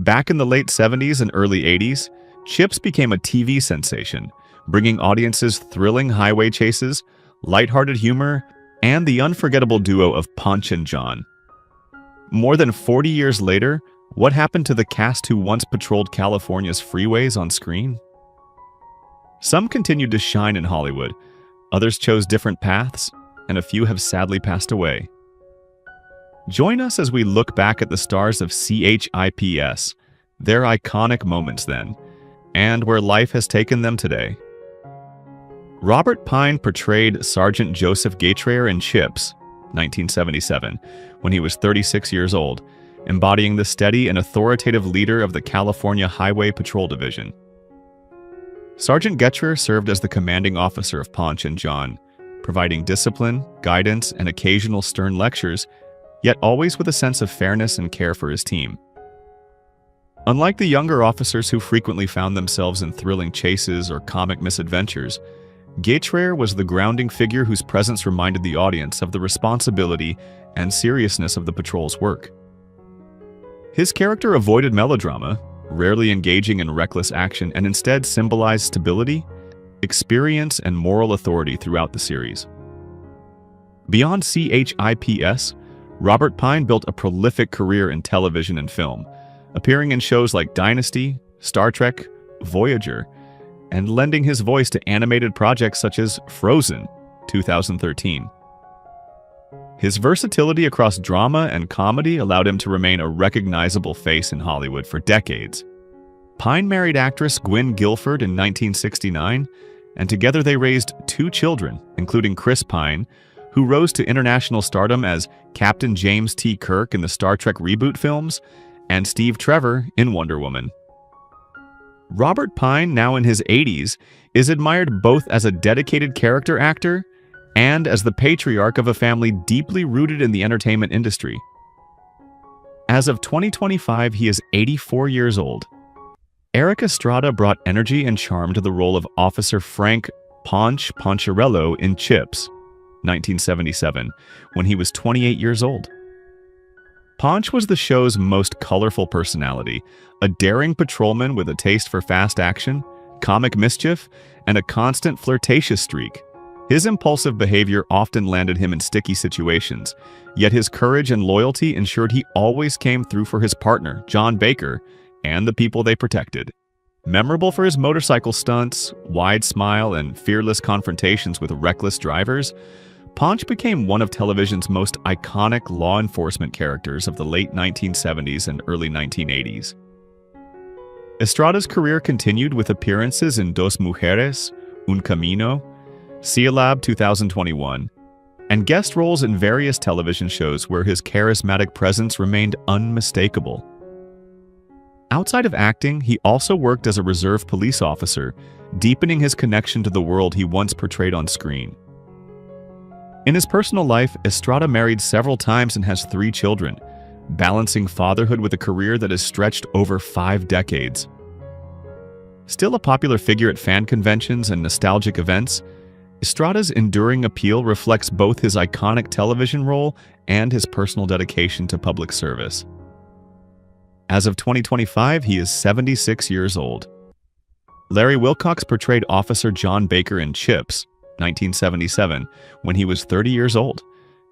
Back in the late 70s and early 80s, CHiPs became a TV sensation, bringing audiences thrilling highway chases, lighthearted humor, and the unforgettable duo of Ponch and John. More than 40 years later, what happened to the cast who once patrolled California's freeways on screen? Some continued to shine in Hollywood, others chose different paths, and a few have sadly passed away. Join us as we look back at the stars of CHiPs, their iconic moments then, and where life has taken them today. Robert Pine portrayed Sergeant Joseph Gaitreyar in CHiPs, 1977, when he was 36 years old, embodying the steady and authoritative leader of the California Highway Patrol Division. Sergeant Gaitreyar served as the commanding officer of Ponch and John, providing discipline, guidance, and occasional stern lectures, yet always with a sense of fairness and care for his team. Unlike the younger officers who frequently found themselves in thrilling chases or comic misadventures, Gaitreyar was the grounding figure whose presence reminded the audience of the responsibility and seriousness of the patrol's work. His character avoided melodrama, rarely engaging in reckless action, and instead symbolized stability, experience, and moral authority throughout the series. Beyond CHiPs, Robert Pine built a prolific career in television and film, appearing in shows like Dynasty, Star Trek, Voyager, and lending his voice to animated projects such as Frozen, 2013. His versatility across drama and comedy allowed him to remain a recognizable face in Hollywood for decades. Pine married actress Gwynne Guilford in 1969, and together they raised 2 children, including Chris Pine, who rose to international stardom as Captain James T. Kirk in the Star Trek reboot films, and Steve Trevor in Wonder Woman. Robert Pine, now in his 80s, is admired both as a dedicated character actor and as the patriarch of a family deeply rooted in the entertainment industry. As of 2025, he is 84 years old. Erik Estrada brought energy and charm to the role of Officer Frank Ponch Poncherello in CHiPs, 1977, when he was 28 years old. Ponch was the show's most colorful personality, a daring patrolman with a taste for fast action, comic mischief, and a constant flirtatious streak. His impulsive behavior often landed him in sticky situations, yet his courage and loyalty ensured he always came through for his partner, John Baker, and the people they protected. Memorable for his motorcycle stunts, wide smile, and fearless confrontations with reckless drivers, Ponch became one of television's most iconic law enforcement characters of the late 1970s and early 1980s. Estrada's career continued with appearances in Dos Mujeres, Un Camino, Cielab 2021, and guest roles in various television shows where his charismatic presence remained unmistakable. Outside of acting, he also worked as a reserve police officer, deepening his connection to the world he once portrayed on screen. In his personal life, Estrada married several times and has 3 children, balancing fatherhood with a career that has stretched over 5 decades. Still a popular figure at fan conventions and nostalgic events, Estrada's enduring appeal reflects both his iconic television role and his personal dedication to public service. As of 2025, he is 76 years old. Larry Wilcox portrayed Officer John Baker in CHiPs, 1977, when he was 30 years old,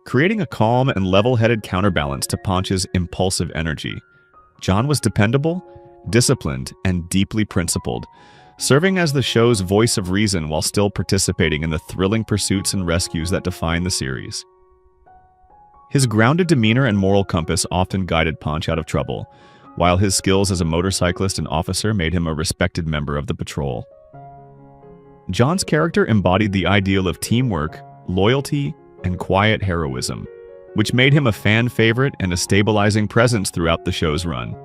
creating a calm and level-headed counterbalance to Ponch's impulsive energy. John was dependable, disciplined, and deeply principled, serving as the show's voice of reason while still participating in the thrilling pursuits and rescues that define the series. His grounded demeanor and moral compass often guided Ponch out of trouble, while his skills as a motorcyclist and officer made him a respected member of the patrol. John's character embodied the ideal of teamwork, loyalty, and quiet heroism, which made him a fan favorite and a stabilizing presence throughout the show's run.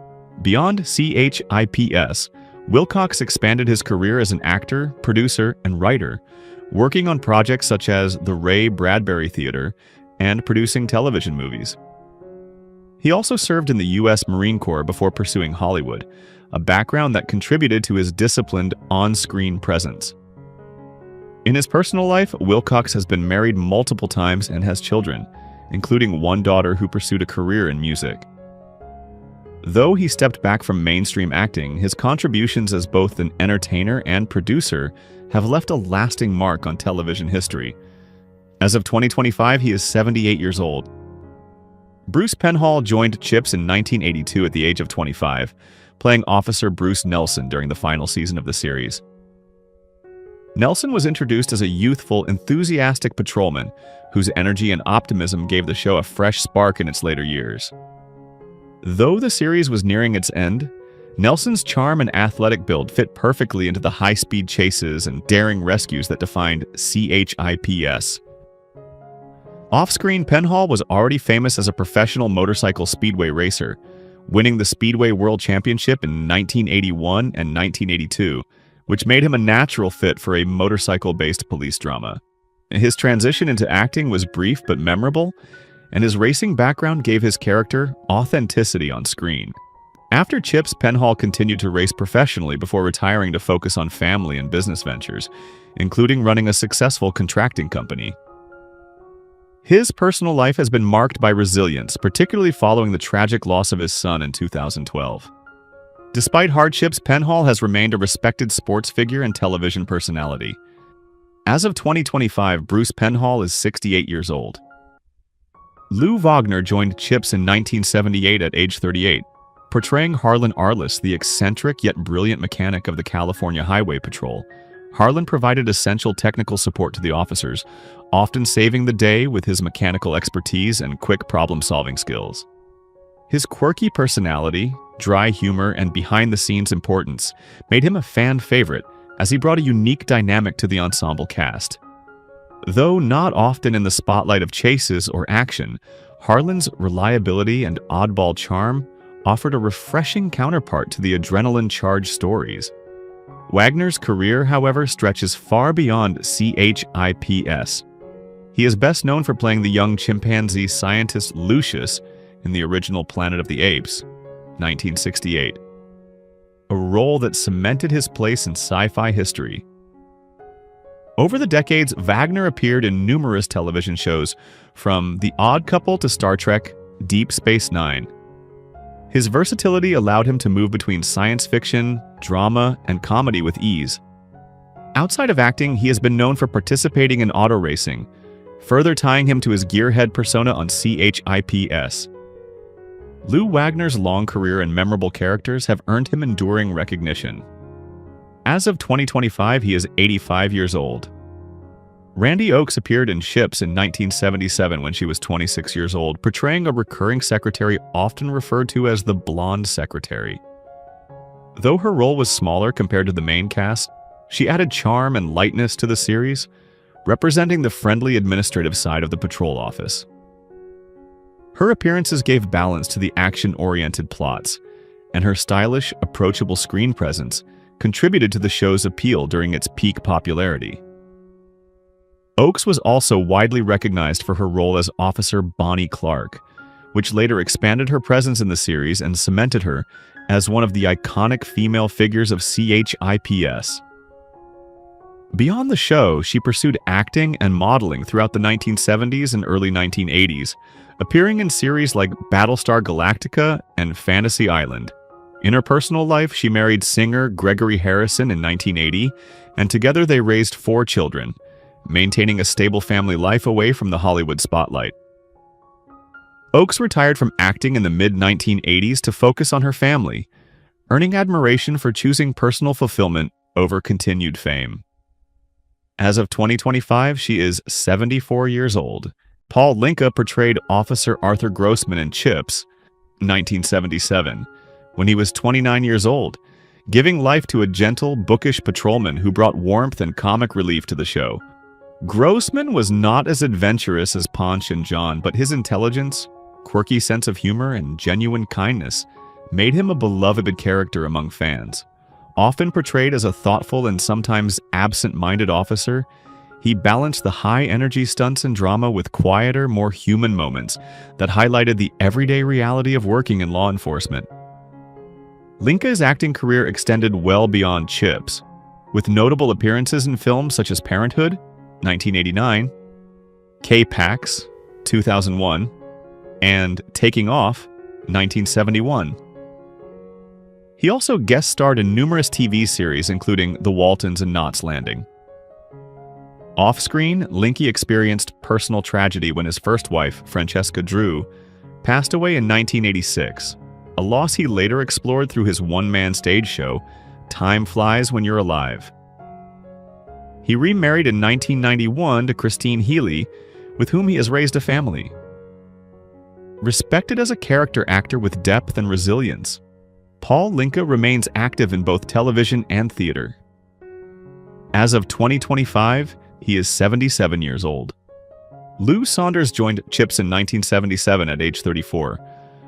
Beyond CHiPs, Wilcox expanded his career as an actor, producer, and writer, working on projects such as the Ray Bradbury Theater and producing television movies. He also served in the U.S. Marine Corps before pursuing Hollywood, a background that contributed to his disciplined on-screen presence. In his personal life, Wilcox has been married multiple times and has children, including one daughter who pursued a career in music. Though he stepped back from mainstream acting, his contributions as both an entertainer and producer have left a lasting mark on television history. As of 2025, he is 78 years old. Bruce Penhall joined CHiPs in 1982 at the age of 25, playing Officer Bruce Nelson during the final season of the series. Nelson was introduced as a youthful, enthusiastic patrolman whose energy and optimism gave the show a fresh spark in its later years. Though the series was nearing its end, Nelson's charm and athletic build fit perfectly into the high-speed chases and daring rescues that defined CHiPs. Off-screen, Penhall was already famous as a professional motorcycle speedway racer, winning the Speedway World Championship in 1981 and 1982, which made him a natural fit for a motorcycle-based police drama. His transition into acting was brief but memorable, and his racing background gave his character authenticity on screen. After CHiPs, Penhall continued to race professionally before retiring to focus on family and business ventures, including running a successful contracting company. His personal life has been marked by resilience, particularly following the tragic loss of his son in 2012. Despite hardships, Penhall has remained a respected sports figure and television personality. As of 2025, Bruce Penhall is 68 years old. Lou Wagner joined CHiPs in 1978 at age 38, portraying Harlan Arliss, the eccentric yet brilliant mechanic of the California Highway Patrol. Harlan provided essential technical support to the officers, often saving the day with his mechanical expertise and quick problem-solving skills. His quirky personality, dry humor, and behind-the-scenes importance made him a fan favorite, as he brought a unique dynamic to the ensemble cast. Though not often in the spotlight of chases or action, Harlan's reliability and oddball charm offered a refreshing counterpart to the adrenaline-charged stories. Wagner's career, however, stretches far beyond CHiPs. He is best known for playing the young chimpanzee scientist Lucius in the original Planet of the Apes, 1968, a role that cemented his place in sci-fi history. Over the decades, Wagner appeared in numerous television shows, from The Odd Couple to Star Trek, Deep Space Nine. His versatility allowed him to move between science fiction, drama, and comedy with ease. Outside of acting, he has been known for participating in auto racing, further tying him to his gearhead persona on CHiPs. Lou Wagner's long career and memorable characters have earned him enduring recognition. As of 2025, he is 85 years old. Randy Oakes appeared in CHiPs in 1977 when she was 26 years old, portraying a recurring secretary often referred to as the blonde secretary. Though her role was smaller compared to the main cast, she added charm and lightness to the series, representing the friendly administrative side of the patrol office. Her appearances gave balance to the action-oriented plots, and her stylish, approachable screen presence contributed to the show's appeal during its peak popularity. Oakes was also widely recognized for her role as Officer Bonnie Clark, which later expanded her presence in the series and cemented her as one of the iconic female figures of CHiPs. Beyond the show, she pursued acting and modeling throughout the 1970s and early 1980s, appearing in series like Battlestar Galactica and Fantasy Island. In her personal life, she married singer Gregory Harrison in 1980, and together they raised 4 children, maintaining a stable family life away from the Hollywood spotlight. Oakes retired from acting in the mid-1980s to focus on her family, earning admiration for choosing personal fulfillment over continued fame. As of 2025, she is 74 years old. Paul Linka portrayed Officer Arthur Grossman in CHiPs, 1977, when he was 29 years old, giving life to a gentle, bookish patrolman who brought warmth and comic relief to the show. Grossman was not as adventurous as Ponch and John, but his intelligence, quirky sense of humor, and genuine kindness made him a beloved character among fans. Often portrayed as a thoughtful and sometimes absent-minded officer, he balanced the high-energy stunts and drama with quieter, more human moments that highlighted the everyday reality of working in law enforcement. Linka's acting career extended well beyond CHiPs, with notable appearances in films such as Parenthood, 1989, K-Pax, 2001, and Taking Off, 1971. He also guest starred in numerous TV series, including The Waltons and Knots Landing. Off-screen, Linky experienced personal tragedy when his first wife, Francesca Drew, passed away in 1986, a loss he later explored through his one-man stage show, Time Flies When You're Alive. He remarried in 1991 to Christine Healy, with whom he has raised a family. Respected as a character actor with depth and resilience, Paul Linka remains active in both television and theater. As of 2025, he is 77 years old. Lou Saunders joined CHiPs in 1977 at age 34,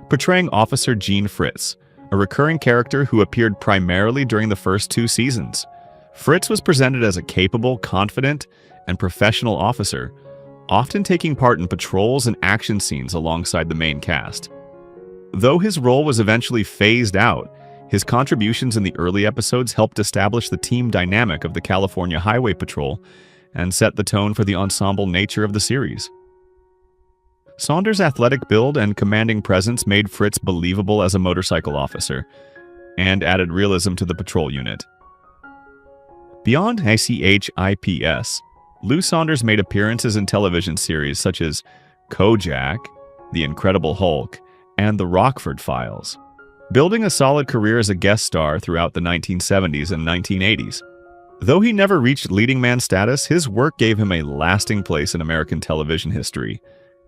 portraying Officer Gene Fritz, a recurring character who appeared primarily during the first 2 seasons. Fritz was presented as a capable, confident, and professional officer, often taking part in patrols and action scenes alongside the main cast. Though his role was eventually phased out, his contributions in the early episodes helped establish the team dynamic of the California Highway Patrol and set the tone for the ensemble nature of the series. Saunders' athletic build and commanding presence made Fritz believable as a motorcycle officer, and added realism to the patrol unit. Beyond CHiPs, Lou Saunders made appearances in television series such as Kojak, The Incredible Hulk, and The Rockford Files, building a solid career as a guest star throughout the 1970s and 1980s. Though he never reached leading man status, his work gave him a lasting place in American television history.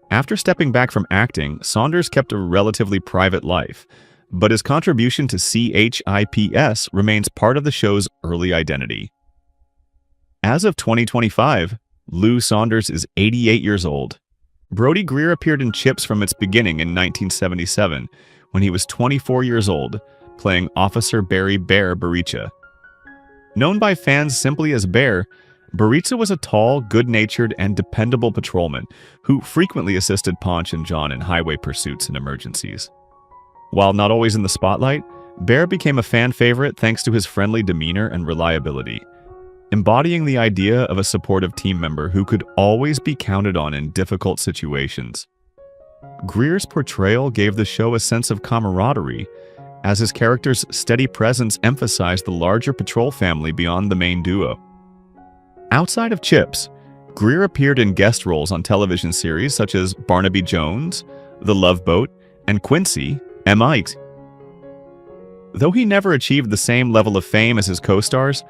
After stepping back from acting, Saunders kept a relatively private life, but his contribution to CHiPs remains part of the show's early identity. As of 2025, Lou Saunders is 88 years old. Brody Greer appeared in CHiPs from its beginning in 1977, when he was 24 years old, playing Officer Barry Bear Baricha. Known by fans simply as Bear, Baricha was a tall, good-natured, and dependable patrolman who frequently assisted Ponch and John in highway pursuits and emergencies. While not always in the spotlight, Bear became a fan favorite thanks to his friendly demeanor and reliability, embodying the idea of a supportive team member who could always be counted on in difficult situations. Greer's portrayal gave the show a sense of camaraderie, as his character's steady presence emphasized the larger patrol family beyond the main duo. Outside of CHiPs, Greer appeared in guest roles on television series such as Barnaby Jones, The Love Boat, and Quincy, M.I.T. Though he never achieved the same level of fame as his co-stars,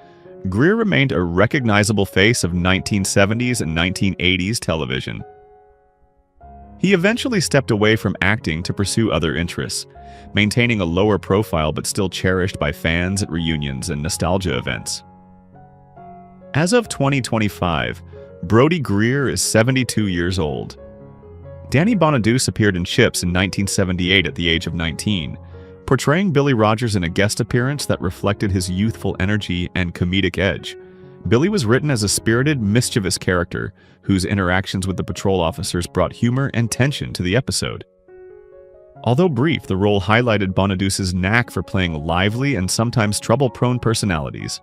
Greer remained a recognizable face of 1970s and 1980s television. He eventually stepped away from acting to pursue other interests, maintaining a lower profile but still cherished by fans at reunions and nostalgia events. As of 2025, Brody Greer is 72 years old. Danny Bonaduce appeared in CHiPs in 1978 at the age of 19, portraying Billy Rogers in a guest appearance that reflected his youthful energy and comedic edge. Billy was written as a spirited, mischievous character whose interactions with the patrol officers brought humor and tension to the episode. Although brief, the role highlighted Bonaduce's knack for playing lively and sometimes trouble-prone personalities.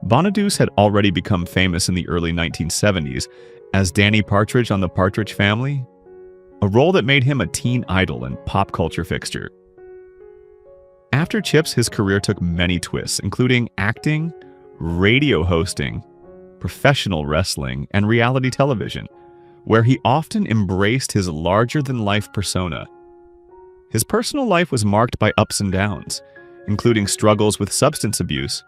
Bonaduce had already become famous in the early 1970s as Danny Partridge on The Partridge Family, a role that made him a teen idol and pop culture fixture. After CHiPs, his career took many twists, including acting, radio hosting, professional wrestling, and reality television, where he often embraced his larger-than-life persona. His personal life was marked by ups and downs, including struggles with substance abuse,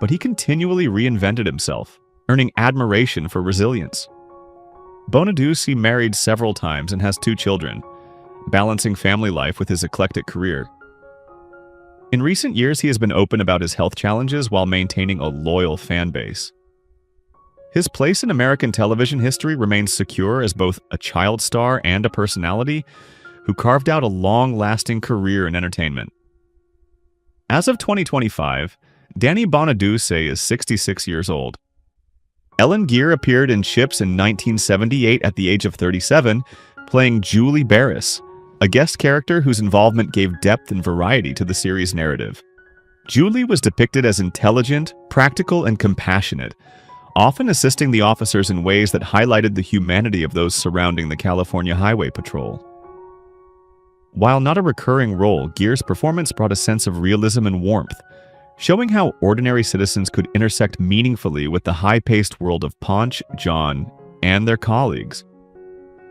but he continually reinvented himself, earning admiration for resilience. Bonaduce married several times and has 2 children, balancing family life with his eclectic career. In recent years, he has been open about his health challenges while maintaining a loyal fan base. His place in American television history remains secure as both a child star and a personality who carved out a long-lasting career in entertainment. As of 2025, Danny Bonaduce is 66 years old. Ellen Geer appeared in CHiPs in 1978 at the age of 37, playing Julie Barris, a guest character whose involvement gave depth and variety to the series' narrative. Julie was depicted as intelligent, practical, and compassionate, often assisting the officers in ways that highlighted the humanity of those surrounding the California Highway Patrol. While not a recurring role, Gere's performance brought a sense of realism and warmth, showing how ordinary citizens could intersect meaningfully with the high-paced world of Ponch, John, and their colleagues.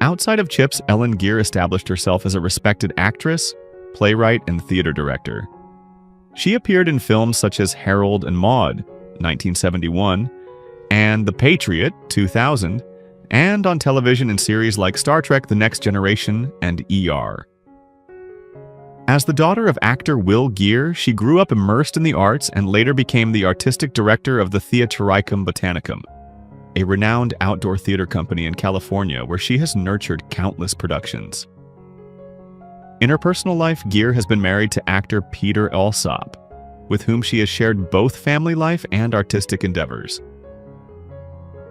Outside of CHiPs, Ellen Gere established herself as a respected actress, playwright, and theater director. She appeared in films such as Harold and Maude, 1971, and The Patriot, 2000, and on television in series like Star Trek: The Next Generation and ER. As the daughter of actor Will Gere, she grew up immersed in the arts and later became the artistic director of the Theatricum Botanicum, a renowned outdoor theater company in California where she has nurtured countless productions. In her personal life, Gere has been married to actor Peter Alsop, with whom she has shared both family life and artistic endeavors.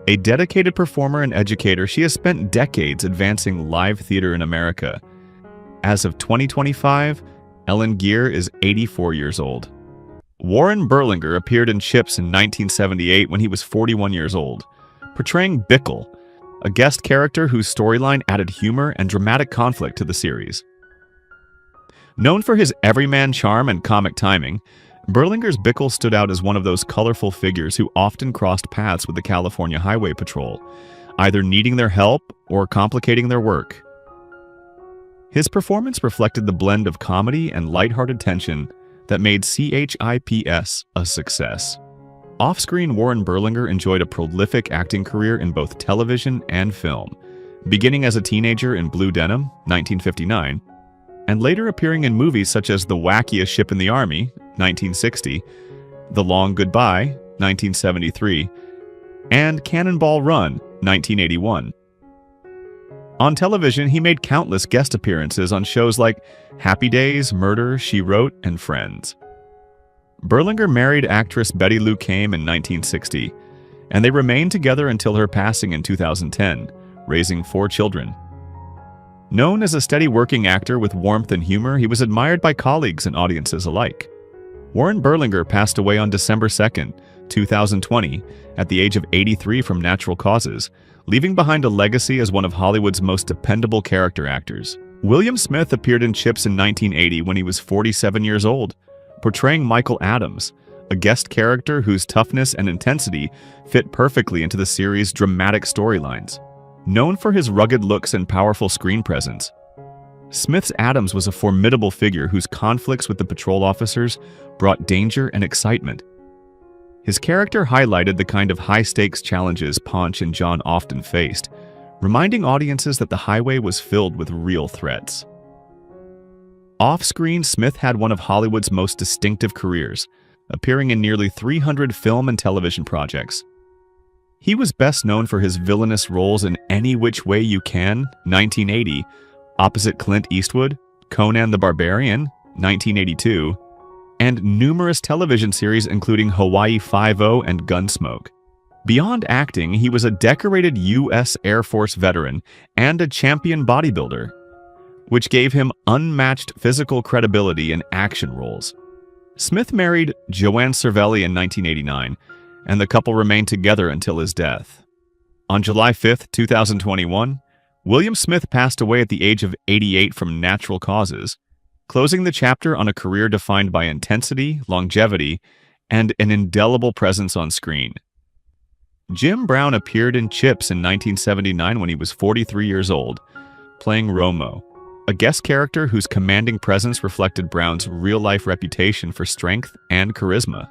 A dedicated performer and educator, she has spent decades advancing live theater in America. As of 2025, Ellen Gere is 84 years old. Warren Berlinger appeared in CHiPs in 1978 when he was 41 years old, portraying Bickle, a guest character whose storyline added humor and dramatic conflict to the series. Known for his everyman charm and comic timing, Berlinger's Bickle stood out as one of those colorful figures who often crossed paths with the California Highway Patrol, either needing their help or complicating their work. His performance reflected the blend of comedy and lighthearted tension that made CHiPs a success. Off-screen, Warren Berlinger enjoyed a prolific acting career in both television and film, beginning as a teenager in Blue Denim, 1959, and later appearing in movies such as The Wackiest Ship in the Army, 1960, The Long Goodbye, 1973, and Cannonball Run, 1981. On television, he made countless guest appearances on shows like Happy Days, Murder, She Wrote, and Friends. Berlinger married actress Betty Lou Kame in 1960, and they remained together until her passing in 2010, raising 4 children. Known as a steady working actor with warmth and humor, he was admired by colleagues and audiences alike. Warren Berlinger passed away on December 2, 2020, at the age of 83 from natural causes, leaving behind a legacy as one of Hollywood's most dependable character actors. William Smith appeared in CHiPs in 1980 when he was 47 years old, portraying Michael Adams, a guest character whose toughness and intensity fit perfectly into the series' dramatic storylines. Known for his rugged looks and powerful screen presence, Smith's Adams was a formidable figure whose conflicts with the patrol officers brought danger and excitement. His character highlighted the kind of high-stakes challenges Ponch and John often faced, reminding audiences that the highway was filled with real threats. Off-screen, Smith had one of Hollywood's most distinctive careers, appearing in nearly 300 film and television projects. He was best known for his villainous roles in Any Which Way You Can, 1980, opposite Clint Eastwood, Conan the Barbarian, 1982, and numerous television series including Hawaii Five-0 and Gunsmoke. Beyond acting, he was a decorated U.S. Air Force veteran and a champion bodybuilder, which gave him unmatched physical credibility in action roles. Smith married Joanne Cervelli in 1989, and the couple remained together until his death. On July 5, 2021, William Smith passed away at the age of 88 from natural causes, closing the chapter on a career defined by intensity, longevity, and an indelible presence on screen. Jim Brown appeared in CHiPs in 1979 when he was 43 years old, playing Romo, a guest character whose commanding presence reflected Brown's real-life reputation for strength and charisma.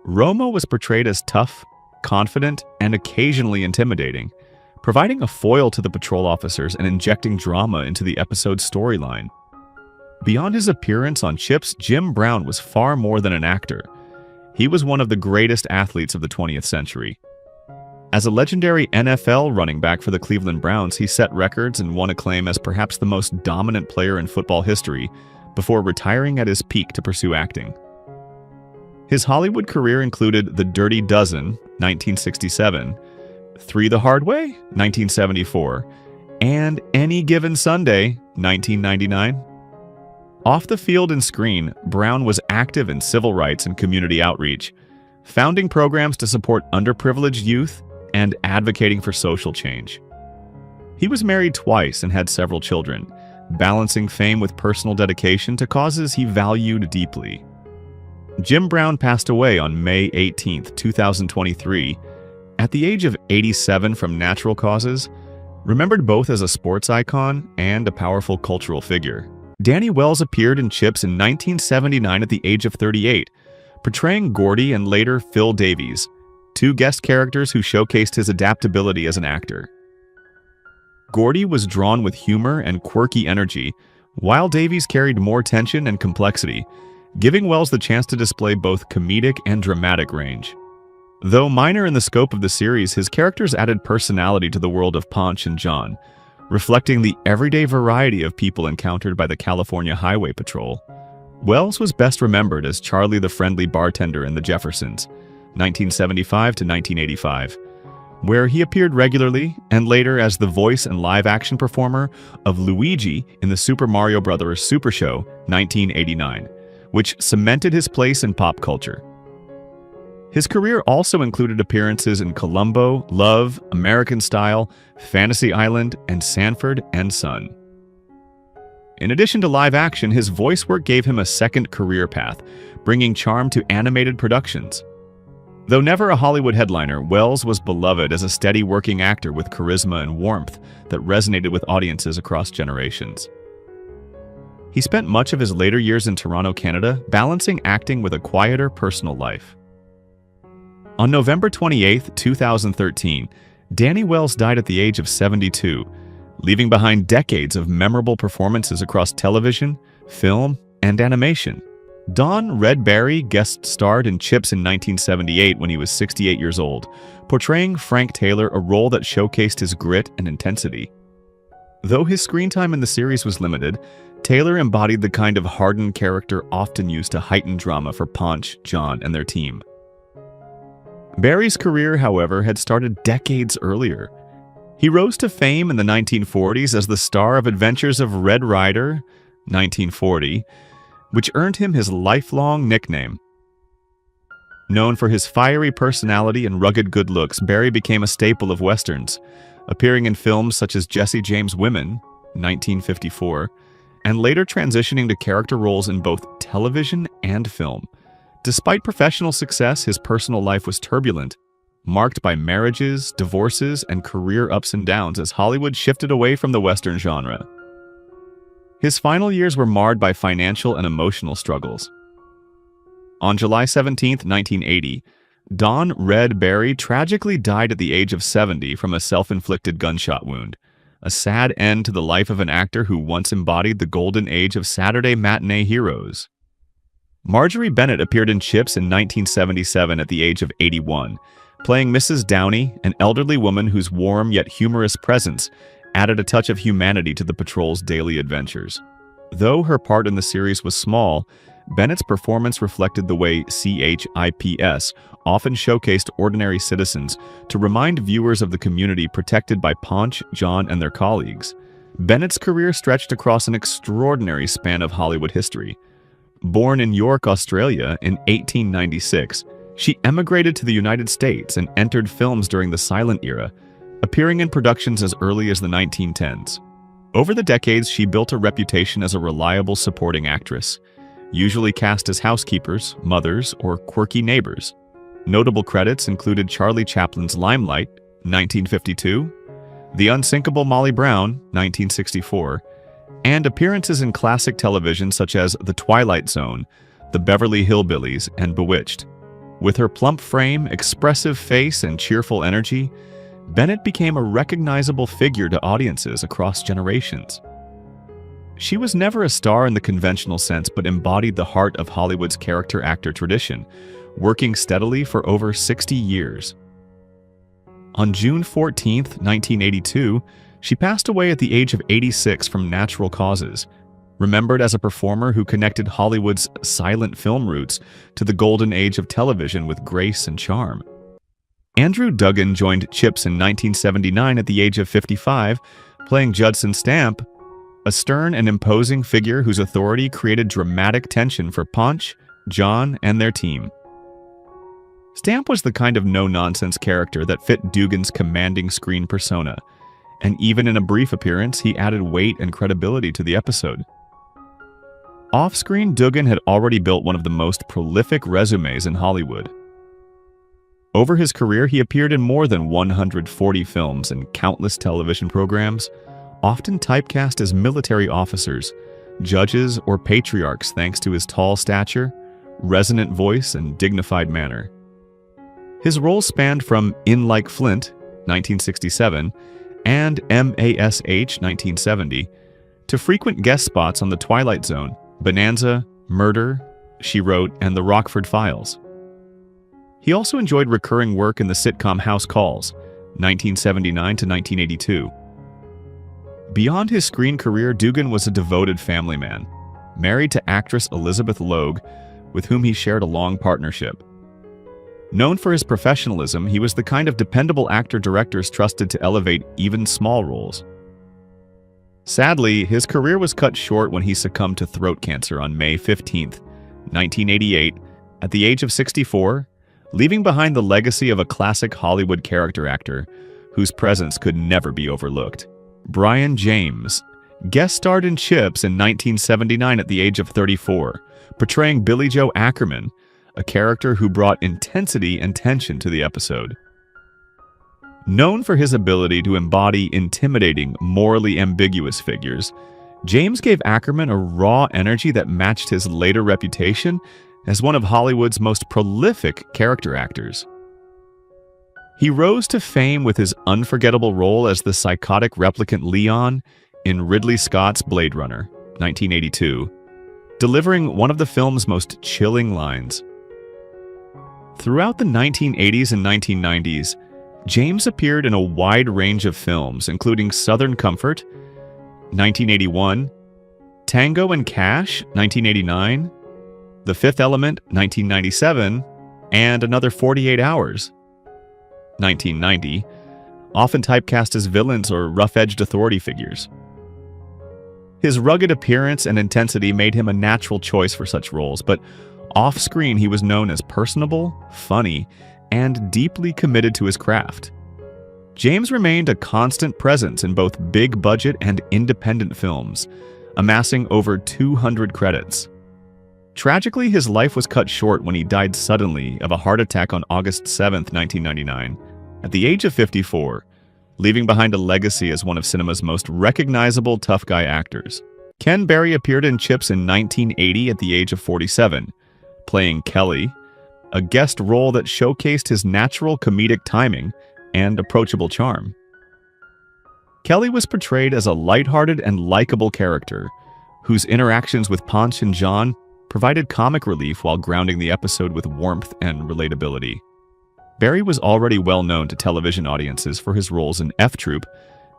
Romo was portrayed as tough, confident, and occasionally intimidating, providing a foil to the patrol officers and injecting drama into the episode's storyline. Beyond his appearance on CHiPs, Jim Brown was far more than an actor. He was one of the greatest athletes of the 20th century. As a legendary NFL running back for the Cleveland Browns, he set records and won acclaim as perhaps the most dominant player in football history before retiring at his peak to pursue acting. His Hollywood career included The Dirty Dozen, 1967, Three the Hard Way, 1974, and Any Given Sunday, 1999. Off the field and screen, Brown was active in civil rights and community outreach, founding programs to support underprivileged youth and advocating for social change. He was married twice and had several children, balancing fame with personal dedication to causes he valued deeply. Jim Brown passed away on May 18, 2023, at the age of 87 from natural causes, remembered both as a sports icon and a powerful cultural figure. Danny Wells appeared in CHiPs in 1979 at the age of 38, portraying Gordy and later Phil Davies, two guest characters who showcased his adaptability as an actor. Gordy was drawn with humor and quirky energy, while Davies carried more tension and complexity, giving Wells the chance to display both comedic and dramatic range. Though minor in the scope of the series, his characters added personality to the world of Ponch and John, reflecting the everyday variety of people encountered by the California Highway Patrol. Wells was best remembered as Charlie the Friendly Bartender in The Jeffersons, 1975 to 1985, where he appeared regularly, and later as the voice and live-action performer of Luigi in the Super Mario Bros. Super Show, 1989, which cemented his place in pop culture. His career also included appearances in Columbo, Love, American Style, Fantasy Island, and Sanford and Son. In addition to live action, his voice work gave him a second career path, bringing charm to animated productions. Though never a Hollywood headliner, Wells was beloved as a steady working actor with charisma and warmth that resonated with audiences across generations. He spent much of his later years in Toronto, Canada, balancing acting with a quieter personal life. On November 28, 2013, Danny Wells died at the age of 72, leaving behind decades of memorable performances across television, film, and animation. Don Red Barry guest starred in CHiPs in 1978 when he was 68 years old, portraying Frank Taylor, a role that showcased his grit and intensity. Though his screen time in the series was limited, Taylor embodied the kind of hardened character often used to heighten drama for Ponch, John, and their team. Barry's career, however, had started decades earlier. He rose to fame in the 1940s as the star of Adventures of Red Ryder, 1940, which earned him his lifelong nickname. Known for his fiery personality and rugged good looks, Barry became a staple of westerns, appearing in films such as Jesse James' Women, 1954, and later transitioning to character roles in both television and film. Despite professional success, his personal life was turbulent, marked by marriages, divorces, and career ups and downs as Hollywood shifted away from the Western genre. His final years were marred by financial and emotional struggles. On July 17, 1980, Don Red Barry tragically died at the age of 70 from a self-inflicted gunshot wound, a sad end to the life of an actor who once embodied the golden age of Saturday matinee heroes. Marjorie Bennett appeared in CHiPs in 1977 at the age of 81, playing Mrs. Downey, an elderly woman whose warm yet humorous presence added a touch of humanity to the patrol's daily adventures. Though her part in the series was small, Bennett's performance reflected the way CHiPs often showcased ordinary citizens to remind viewers of the community protected by Ponch, John, and their colleagues. Bennett's career stretched across an extraordinary span of Hollywood history. Born in York, Australia in 1896, she emigrated to the United States and entered films during the silent era, appearing in productions as early as the 1910s. Over the decades, she built a reputation as a reliable supporting actress, usually cast as housekeepers, mothers, or quirky neighbors. Notable credits included Charlie Chaplin's Limelight, 1952, The Unsinkable Molly Brown, 1964, and appearances in classic television such as The Twilight Zone, The Beverly Hillbillies, and Bewitched. With her plump frame, expressive face, and cheerful energy, Bennett became a recognizable figure to audiences across generations. She was never a star in the conventional sense, but embodied the heart of Hollywood's character actor tradition, working steadily for over 60 years. On June 14, 1982, she passed away at the age of 86 from natural causes, remembered as a performer who connected Hollywood's silent film roots to the golden age of television with grace and charm. Andrew Duggan joined CHiPs in 1979 at the age of 55, playing Judson Stamp, a stern and imposing figure whose authority created dramatic tension for Ponch, John, and their team. Stamp was the kind of no-nonsense character that fit Dugan's commanding screen persona, and even in a brief appearance, he added weight and credibility to the episode. Off-screen, Dugan had already built one of the most prolific resumes in Hollywood. Over his career, he appeared in more than 140 films and countless television programs, often typecast as military officers, judges, or patriarchs thanks to his tall stature, resonant voice, and dignified manner. His roles spanned from In Like Flint, 1967, and MASH, 1970, to frequent guest spots on The Twilight Zone, Bonanza, Murder, She Wrote, and The Rockford Files. He also enjoyed recurring work in the sitcom House Calls, 1979 to 1982. Beyond his screen career, Dugan was a devoted family man, married to actress Elizabeth Logue, with whom he shared a long partnership. Known for his professionalism, he was the kind of dependable actor directors trusted to elevate even small roles. Sadly, his career was cut short when he succumbed to throat cancer on May 15, 1988, at the age of 64, leaving behind the legacy of a classic Hollywood character actor whose presence could never be overlooked. Brian James guest starred in CHiPs in 1979 at the age of 34, portraying Billy Joe Ackerman, a character who brought intensity and tension to the episode. Known for his ability to embody intimidating, morally ambiguous figures, James gave Ackerman a raw energy that matched his later reputation as one of Hollywood's most prolific character actors. He rose to fame with his unforgettable role as the psychotic replicant Leon in Ridley Scott's Blade Runner, 1982, delivering one of the film's most chilling lines. Throughout the 1980s and 1990s, James appeared in a wide range of films, including Southern Comfort, 1981, Tango and Cash, 1989, The Fifth Element, 1997, and Another 48 Hours, 1990, often typecast as villains or rough-edged authority figures. His rugged appearance and intensity made him a natural choice for such roles, but off-screen he was known as personable, funny, and deeply committed to his craft. James remained a constant presence in both big-budget and independent films, amassing over 200 credits. Tragically, his life was cut short when he died suddenly of a heart attack on August 7, 1999, at the age of 54, leaving behind a legacy as one of cinema's most recognizable tough guy actors. Ken Berry appeared in CHiPs in 1980 at the age of 47, playing Kelly, a guest role that showcased his natural comedic timing and approachable charm. Kelly was portrayed as a lighthearted and likable character, whose interactions with Ponch and John provided comic relief while grounding the episode with warmth and relatability. Berry was already well known to television audiences for his roles in F Troop,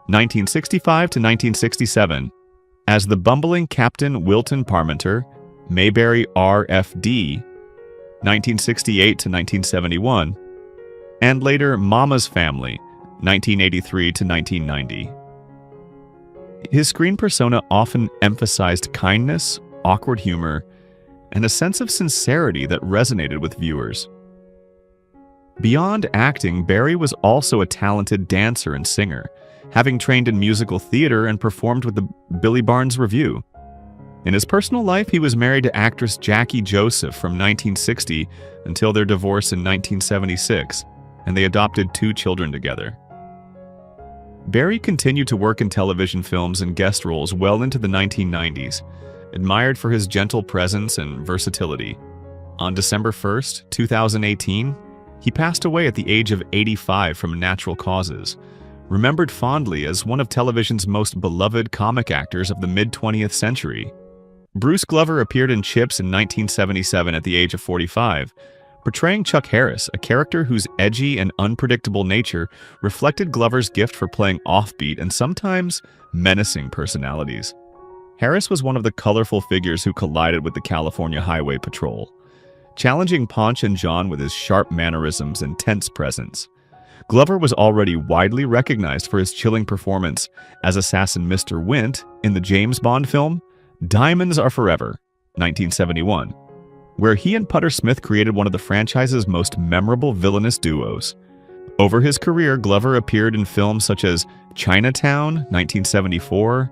1965 to 1967, as the bumbling Captain Wilton Parmenter, Mayberry RFD, 1968 to 1971, and later Mama's Family, 1983 to 1990. His screen persona often emphasized kindness, awkward humor, and a sense of sincerity that resonated with viewers. Beyond acting, Berry was also a talented dancer and singer, having trained in musical theater and performed with the Billy Barnes Revue. In his personal life, he was married to actress Jackie Joseph from 1960 until their divorce in 1976, and they adopted 2 children together. Berry continued to work in television films and guest roles well into the 1990s, admired for his gentle presence and versatility. On December 1, 2018, he passed away at the age of 85 from natural causes, remembered fondly as one of television's most beloved comic actors of the mid-20th century. Bruce Glover appeared in CHiPs in 1977 at the age of 45, portraying Chuck Harris, a character whose edgy and unpredictable nature reflected Glover's gift for playing offbeat and sometimes menacing personalities. Harris was one of the colorful figures who collided with the California Highway Patrol, challenging Ponch and John with his sharp mannerisms and tense presence. Glover was already widely recognized for his chilling performance as assassin Mr. Wint in the James Bond film Diamonds Are Forever, 1971, where he and Putter Smith created one of the franchise's most memorable villainous duos. Over his career, Glover appeared in films such as Chinatown, 1974,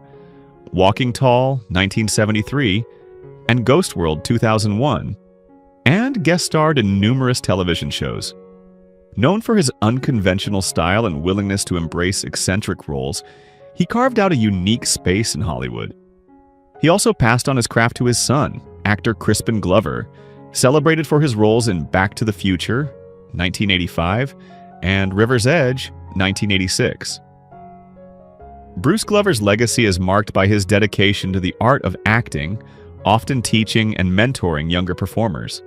Walking Tall, 1973, and Ghost World, 2001, and guest starred in numerous television shows. Known for his unconventional style and willingness to embrace eccentric roles, he carved out a unique space in Hollywood. He also passed on his craft to his son, actor Crispin Glover, celebrated for his roles in Back to the Future, 1985, and River's Edge, 1986. Bruce Glover's legacy is marked by his dedication to the art of acting, often teaching and mentoring younger performers.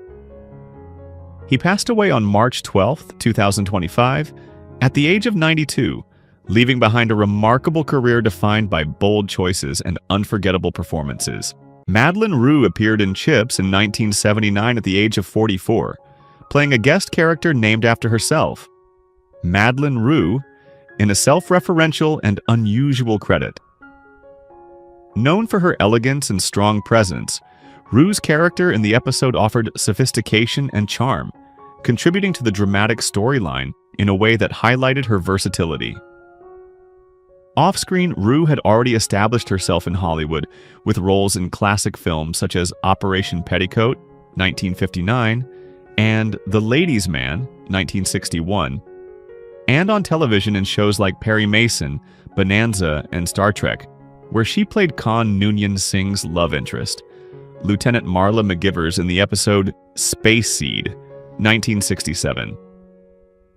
He passed away on March 12, 2025, at the age of 92, leaving behind a remarkable career defined by bold choices and unforgettable performances. Madeleine Roux appeared in CHiPs in 1979 at the age of 44, playing a guest character named after herself, Madeleine Roux, in a self-referential and unusual credit. Known for her elegance and strong presence, Roux's character in the episode offered sophistication and charm, contributing to the dramatic storyline in a way that highlighted her versatility. Off-screen, Roux had already established herself in Hollywood with roles in classic films such as Operation Petticoat, 1959, and The Ladies' Man, 1961, and on television in shows like Perry Mason, Bonanza, and Star Trek, where she played Khan Noonien Singh's love interest, Lieutenant Marla McGivers, in the episode Space Seed, 1967.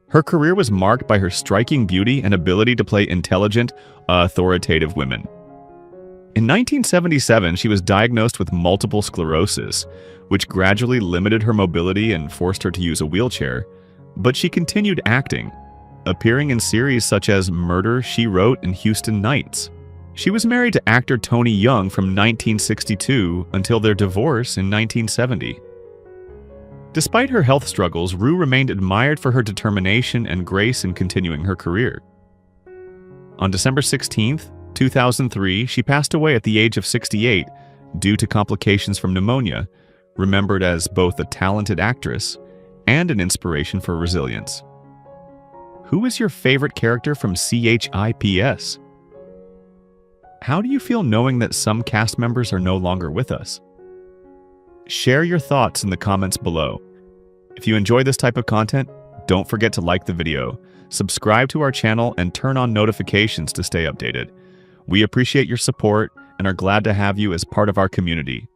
Her career was marked by her striking beauty and ability to play intelligent, authoritative women. In 1977, she was diagnosed with multiple sclerosis, which gradually limited her mobility and forced her to use a wheelchair, but she continued acting, appearing in series such as Murder, She Wrote, and Houston Nights. She was married to actor Tony Young from 1962 until their divorce in 1970. Despite her health struggles, Roux remained admired for her determination and grace in continuing her career. On December 16, 2003, she passed away at the age of 68 due to complications from pneumonia, remembered as both a talented actress and an inspiration for resilience. Who is your favorite character from CHiPs? How do you feel knowing that some cast members are no longer with us? Share your thoughts in the comments below. If you enjoy this type of content, don't forget to like the video, subscribe to our channel, and turn on notifications to stay updated. We appreciate your support and are glad to have you as part of our community.